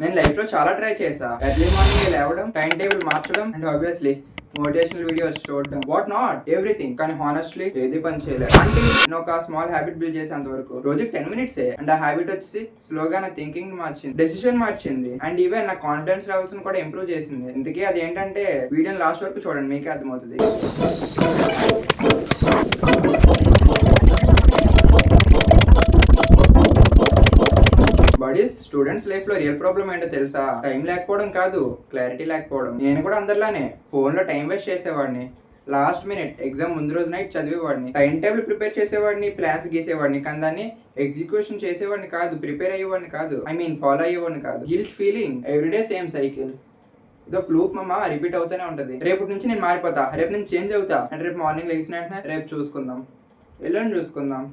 నేను లైఫ్ లో చాలా ట్రై చేశా. ఎర్లీ మార్నింగ్ లేవడం, టైం టేబుల్ మార్చడం అండ్ ఆబ్వియస్లీ మోటివేషనల్ వీడియోస్ చూడడం, వాట్ నాట్ ఎవ్రీథింగ్. కానీ హానెస్ట్లీ ఏది పని చేయలేదు. అంటే నేను ఒక స్మాల్ హ్యాబిట్ బిల్డ్ చేసేంత వరకు రోజుకి 10 minutes అండ్ ఆ హ్యాబిట్ వచ్చేసి స్లోగా నా థింకింగ్ మార్చింది, డెసిషన్ మార్చింది అండ్ ఈవెన్ నా కాన్ఫిడెన్స్ లెవెల్స్ కూడా ఇంప్రూవ్ చేసింది. ఇంతకీ అది ఏంటంటే వీడియోని లాస్ట్ వరకు చూడండి, మీకే అర్థమవుతుంది. బడీస్, స్టూడెంట్స్ లైఫ్ లో రియల్ ప్రాబ్లం ఏంటో తెలుసా? టైం లేకపోవడం కాదు, క్లారిటీ లేకపోవడం. నేను కూడా అందరిలానే ఫోన్ లో టైం వేస్ట్ చేసేవాడిని, లాస్ట్ మినిట్ ఎగ్జామ్ ముందు రోజు నైట్ చదివేవాడిని, టైం టేబుల్ ప్రిపేర్ చేసేవాడిని, ప్లాన్స్ గీసేవాడిని, కానీ దాన్ని ఎగ్జిక్యూషన్ చేసేవాడిని కాదు, ప్రిపేర్ అయ్యేవాడిని కాదు, ఫాలో అయ్యేవాడిని కాదు. Guilt feeling, everyday same cycle. ఇదో ఫ్లూప్ మమ్మ, రిపీట్ అవుతూనే ఉంటది. రేపటి నుంచి నేను మారిపోతా, రేపు నేను చేంజ్ అవుతా అంటే రేపు మార్నింగ్ లెగిసిన వెంటనే రేపు చూసుకుందాం, ఎల్లుండి చూసుకుందాం,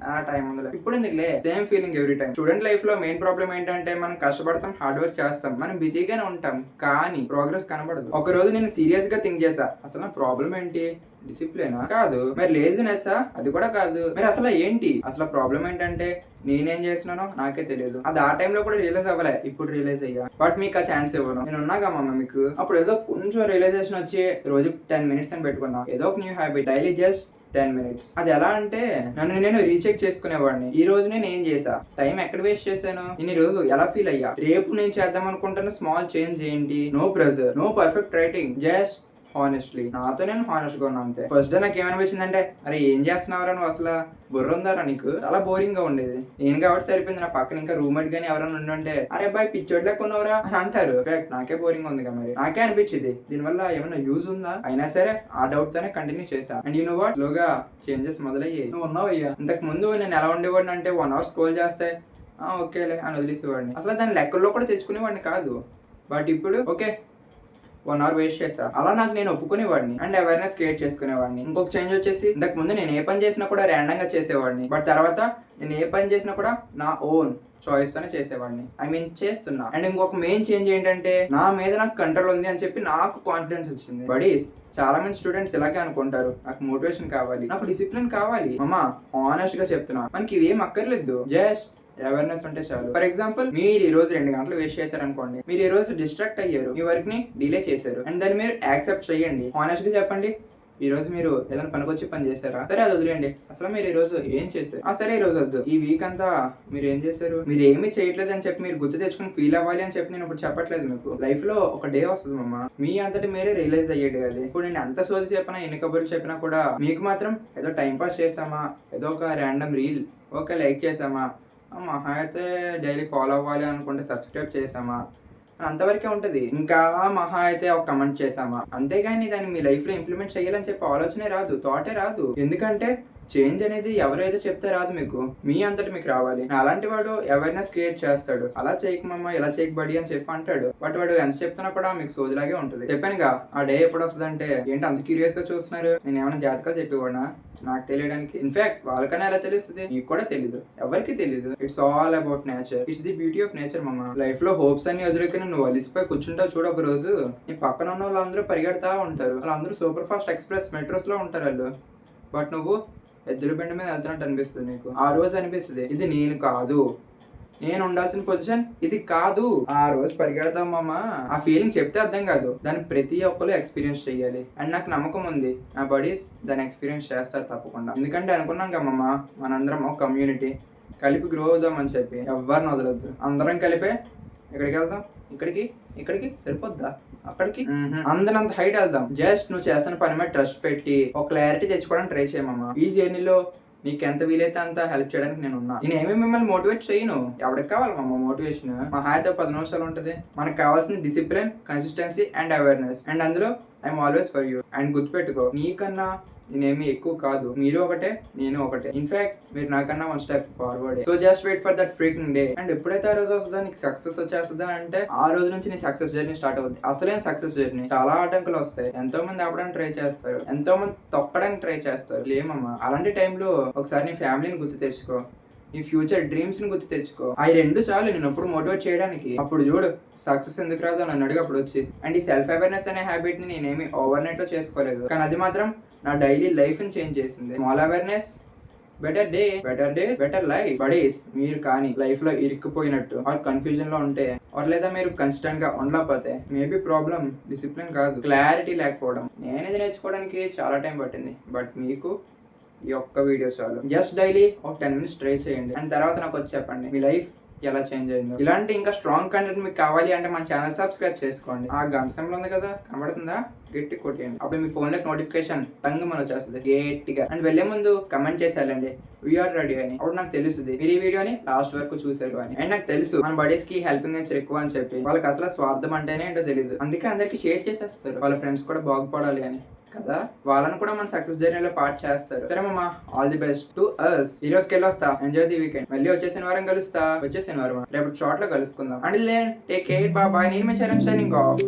ఆ టైం ఉందిలే, ఇప్పుడు ఎందుకులే, same feeling every time. Student life లో మెయిన్ ప్రాబ్లం ఏంటంటే మనం కష్టపడతాం, హార్డ్ వర్క్ చేస్తాం, మనం బిజీగానే ఉంటాం, కానీ ప్రోగ్రెస్ కనబడదు. ఒక రోజు నేను సీరియస్ గా థింక్ చేశా, అసలు నా ప్రాబ్లం ఏంటి? డిసిప్లినా? కాదు. మరి లేజినెస్? అది కూడా కాదు. మరి అసలు ఏంటి? అసలు ప్రాబ్లం ఏంటంటే నేనేం చేస్తున్నానో నాకే తెలియదు. అది ఆ టైంలో కూడా రియలైజ్ అవ్వలే, ఇప్పుడు రియలైజ్ అయ్యా. బట్ మీకు ఆ ఛాన్స్ ఇవ్వను. నేను ఉన్నాగా మమ్మ మీకు. అప్పుడు ఏదో కొంచెం రియలైజేషన్ వచ్చి రోజు 10 minutes అని పెట్టుకున్నా, ఏదో ఒక new habit, daily just 10 minutes. అది ఎలా అంటే నన్ను నేను రీచెక్ చేసుకునేవాడిని. ఈ రోజు నేను ఏం చేసా, టైం ఎక్కడ వేస్ట్ చేశాను, ఇన్ని రోజు ఎలా ఫీల్ అయ్యా, రేపు నేను చేద్దాం అనుకుంటున్న స్మాల్ చేంజ్ ఏంటి. No pressure, no perfect writing, just honestly నాతో నేను హానెస్ట్ గా ఉన్నా అంతే. ఫస్ట్ డే నాకు ఏమనిపించిందంటే, అరే ఏం చేస్తున్నావురా నువ్వు, అసలు బుర్ర ఉందారా నీకు? చాలా బోరింగ్ గా ఉండేది. నేను కాబట్టి సరిపోయింది. నా పక్కన ఇంకా రూమ్మేట్ గానీ ఎవరైనా ఉండుంటే, అరే బాయ్ పిచ్చోడ్లేక ఉన్నావురా అని అంటారు. నాకే బోరింగ్ ఉంది కదా. మరి నాకే అనిపించింది దీనివల్ల ఏమైనా యూజ్ ఉందా. అయినా సరే ఆ డౌట్ తోనే కంటిన్యూ చేశా. అండ్ యూ నో వాట్, స్లోగా చేంజెస్ మొదలయ్యాయి. నువ్వు ఉన్నావు అయ్యా. ఇంతకు ముందు నేను ఎలా ఉండేవాడిని అంటే 1 hour స్క్రోల్ చేస్తే ఓకేలే అని వదిలేసేవాడిని, అసలు దాని లెక్కల్లో కూడా తెచ్చుకునేవాడిని కాదు. బట్ ఇప్పుడు ఓకే 1 hour వేస్ట్ చేస్తా, అలా నాకు నేను ఒప్పుకునేవాడిని అండ్ అవేర్నెస్ క్రియేట్ చేసుకునేవాడిని. ఇంకొక చేంజ్ వచ్చేసి, ఇంతకు ముందు నేను ఏ పని చేసినా కూడా ర్యాండమ్ గా చేసేవాడిని, బట్ తర్వాత నేను ఏ పని చేసినా కూడా నా ఓన్ చాయిస్ తోనే చేసేవాడిని, చేస్తున్నా. అండ్ ఇంకొక మెయిన్ చేంజ్ ఏంటంటే, నా మీద నాకు కంట్రోల్ ఉంది అని చెప్పి నాకు కాన్ఫిడెన్స్ వచ్చింది. బడీస్, చాలా మంది స్టూడెంట్స్ ఇలాగే అనుకుంటారు, నాకు మోటివేషన్ కావాలి, నాకు డిసిప్లిన్ కావాలి. అమ్మా హానెస్ట్ గా చెప్తున్నా, మనకి ఇవేం అక్కర్లేదు, జస్ట్ అవేర్నెస్ ఉంటే చాలు. ఫర్ ఎగ్జాంపుల్, మీరు ఈ రోజు 2 గంటలు వేస్ట్ చేశారు అనుకోండి, మీరు ఈ రోజు డిస్ట్రాక్ట్ అయ్యారు, మీ వర్క్ ని డిలే చేశారు అండ్ దాన్ని మీరు యాక్సెప్ట్ చేయండి. హానెస్ట్ గా చెప్పండి, ఈ రోజు మీరు ఏదైనా పనికొచ్చి పని చేశారా? సరే అది వదిలేండి. అసలు మీరు ఈ రోజు ఏం చేశారు? సరే ఈ రోజు వద్దు, ఈ వీక్ అంతా మీరు ఏం చేశారు? మీరు ఏమీ చేయట్లేదు అని చెప్పి మీరు గుర్తు తెచ్చుకుని ఫీల్ అవ్వాలి అని చెప్పి నేను ఇప్పుడు చెప్పట్లేదు. మీకు లైఫ్ లో ఒక డే వస్తుంది మమ్మ, మీ అంతటి మీరే రియలైజ్ అయ్యేది. అది ఇప్పుడు నేను ఎంత సోది చెప్పినా, ఎన్ని కబుర్లు చెప్పినా కూడా మీకు మాత్రం ఏదో టైం పాస్ చేసామా, ఏదో ఒక ర్యాండమ్ రీల్ ఓకే లైక్ చేసామా, మహా అయితే డైలీ ఫాలో అవ్వాలి అనుకుంటే సబ్స్క్రైబ్ చేసామా, అంతవరకే ఉంటుంది. ఇంకా మహా అయితే ఒక కమెంట్ చేసామా, అంతేగాని దాన్ని మీ లైఫ్ లో ఇంప్లిమెంట్ చేయాలని చెప్పి ఆలోచనే రాదు, థాటే రాదు. ఎందుకంటే చేంజ్ అనేది ఎవరైతే చెప్తే రాదు, మీకు మీ అంతటి మీకు రావాలి. అలాంటి వాడు అవేర్నెస్ క్రియేట్ చేస్తాడు, అలా చేయకమమ్మా ఇలా చేయకబడి అని చెప్పి అంటాడు. బట్ వాడు ఎంత చెప్తున్నా కూడా మీకు సోదిలాగే ఉంటుంది. చెప్పానుగా ఆ డే ఎప్పుడు వస్తుంది అంటే, ఏంటి అంత క్యూరియస్ గా చూస్తున్నారు, నేను ఏమైనా జాతకాలు చెప్పేవాడినా నాకు తెలియడానికి? ఇన్ఫాక్ట్ వాళ్ళకన్నా ఎలా తెలుస్తుంది, మీకు కూడా తెలీదు, ఎవరికి తెలీదు. It's all about nature, it's the beauty of nature మమ్మ. లైఫ్ లో హోప్స్ అన్ని ఎదురుకుని నువ్వు అలిసిపోయి కూర్చుంటావు చూడు, ఒక రోజు నీ పక్కన ఉన్న వాళ్ళందరూ పరిగెడతా ఉంటారు, వాళ్ళందరూ సూపర్ ఫాస్ట్ ఎక్స్ప్రెస్ మెట్రోస్ లో ఉంటారు వాళ్ళు, బట్ నువ్వు ఎద్దుల బండి మీద వెళ్తున్నట్టు అనిపిస్తుంది. నీకు ఆ రోజు అనిపిస్తుంది, ఇది నేను కాదు, నేను ఉండాల్సిన పొజిషన్ ఇది కాదు. ఆ రోజు పరిగెడతామమ్మ, ఆ ఫీలింగ్ చెప్తే అర్థం కాదు, దాన్ని ప్రతి ఒక్కరు ఎక్స్పీరియన్స్ చేయాలి. అండ్ నాకు నమ్మకం ఉంది నా బడీస్ దాన్ని ఎక్స్పీరియన్స్ చేస్తారు తప్పకుండా. ఎందుకంటే అనుకున్నాం కమ్మమ్మ, మనందరం ఒక కమ్యూనిటీ కలిపి గ్రో అవుదామని చెప్పి ఎవరిని వదలొద్దు. అందరం కలిపే ఎక్కడికి వెళ్దాం, ఇక్కడికి సరిపోద్దా, అక్కడికి అందరంత హైట్ వెళ్దాం. జస్ట్ నువ్వు చేస్తున్న పని మీద ట్రస్ట్ పెట్టి ఒక క్లారిటీ తెచ్చుకోవడానికి ట్రై చేయమమ్మా. ఈ జర్నీలో నీకు ఎంత వీలైతే అంత హెల్ప్ చేయడానికి నేను ఉన్నా. నేనేమి మిమ్మల్ని మోటివేట్ చేయను, ఎవరికి కావాలి మమ్మ మోటివేషన్? మా హాయితో 10 నిమిషాలు ఉంటుంది. మనకు కావాల్సిన discipline, consistency and awareness. And అందులో I'm always for you. And గుర్తుపెట్టుకో, నీకన్నా నేనేమి ఎక్కువ కాదు, మీరు ఒకటే నేను ఒకటే. ఇన్ఫాక్ట్ మీరు నాకన్నా 1 step forward. So just wait for that freaking day. And ఎప్పుడైతే ఆ రోజు వస్తుందో, నీకు సక్సెస్ వచ్చేస్తుందా అంటే ఆ రోజు నుంచి నీ సక్సెస్ జర్నీ స్టార్ట్ అవుతుంది. అసలైన సక్సెస్ జర్నీ. చాలా ఆటంకులు వస్తాయి, ఎంతో మంది ఆపడానికి ట్రై చేస్తారు, ఎంతో మంది తొక్కడానికి ట్రై చేస్తారు. లేమమ్మా, అలాంటి టైంలో ఒకసారి నీ ఫ్యామిలీని గుర్తు తెచ్చుకో, నీ ఫ్యూచర్ డ్రీమ్స్ ని గుర్తు తెచ్చుకో. అవి 2 చాలు నేను ఎప్పుడు మోటివేట్ చేయడానికి. అప్పుడు చూడు సక్సెస్ ఎందుకు రాదో నన్ను అడిగి అప్పుడు వచ్చి. అండ్ ఈ సెల్ఫ్ అవేర్నెస్ అనే హ్యాబిట్ ని నేనేమి ఓవర్ నైట్ లో చేసుకోలేదు, కానీ అది మాత్రం నా డైలీ లైఫ్ ని చేంజ్ చేసింది. Small awareness, better day, better days, better life. Buddies, మీరు కానీ లైఫ్ లో ఇరుక్కుపోయినట్టు ఆర్ కన్ఫ్యూజన్ లో ఉంటే లేదా మీరు కన్సిస్టెంట్ గా ఉండలేకపోతే మేబీ ప్రాబ్లం డిసిప్లిన్ కాదు, క్లారిటీ లేకపోవడం. నేనేది నేర్చుకోవడానికి చాలా టైం పట్టింది, బట్ మీకు ఈ ఒక్క వీడియో చాలు. జస్ట్ డైలీ ఒక 10 minutes ట్రై చేయండి అండ్ తర్వాత నాకు వచ్చి చెప్పండి మీ లైఫ్ ఎలా చేంజ్ అయిందో. ఇలాంటి ఇంకా స్ట్రాంగ్ కంటెంట్ మీకు కావాలి అంటే మన ఛానల్ సబ్స్క్రైబ్ చేసుకోండి. ఆ గంటలో ఉంది కదా కనబడుతుందా, గట్టి కొట్టేయండి. అప్పుడు మీ ఫోన్ లో నోటిఫికేషన్ టంగ్ మనం చేస్తుంది గట్టిగా. అండ్ వెళ్లే ముందు కమెంట్ చేసేయాలండి వీఆర్ రెడీ అని. అప్పుడు నాకు తెలుస్తుంది మీరు ఈ వీడియోని లాస్ట్ వరకు చూసారు అని. అండ్ నాకు తెలుసు మన బడీస్ కి హెల్పింగ్ నేచర్ ఎక్కువ అని చెప్పి వాళ్ళకి అసలు స్వార్థం అంటేనే ఏంటో తెలియదు. అందుకే అందరికి షేర్ చేసేస్తారు వాళ్ళ ఫ్రెండ్స్ కూడా బాగుపడాలి అని కదా. వాళ్ళని కూడా మన సక్సెస్ జర్నీలో పార్ట్ చేస్తారు. సరే మామ, all the best to us. ఈ రోజుకి వెళ్ళొస్తా, ఎంజాయ్ ది వీకెండ్. మళ్ళీ వచ్చే శనివారం కలుస్తా. వచ్చే శనివారం రేపు షార్ట్ లో కలుసుకుందాం. And take care, bye. నేను మీ చరణ్ షైనింగ్ ఆఫ్.